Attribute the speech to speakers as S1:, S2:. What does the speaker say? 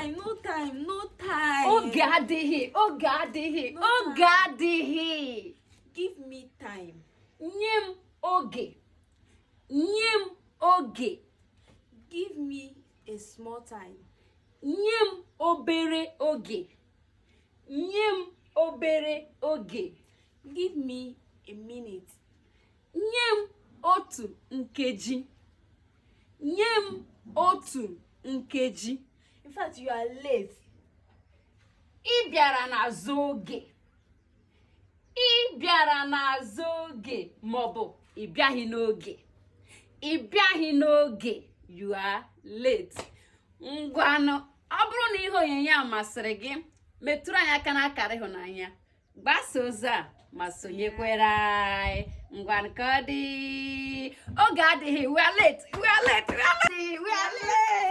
S1: time, no time, no time.
S2: Oge adịghị, oge adịghị, oge adịghị.
S1: Give me time.
S2: Nye m oge. Nye m oge.
S1: Give me a small time.
S2: Nye m obere oge. Nye m obere oge.
S1: Give me a minute.
S2: Nye m otu nkeji. Nye m otu nkeji.
S1: In fact, you are late.
S2: Ị bịara n'azụ oge. Ị bịara n'azụ oge maọbụ ị bịaghị n'oge. Ị bịaghị n'oge. You are late. Ngwanụ, ọ bụrụ na ihe onyonyo a masịrị gị, metụrụ anyị aka n'akara ịhụnanya. Gbasa ozi a ma sonyekwere anyị. Ngwanụ ka ọ dị. Oge adịghị. We are late. We are late. We are late. We are late.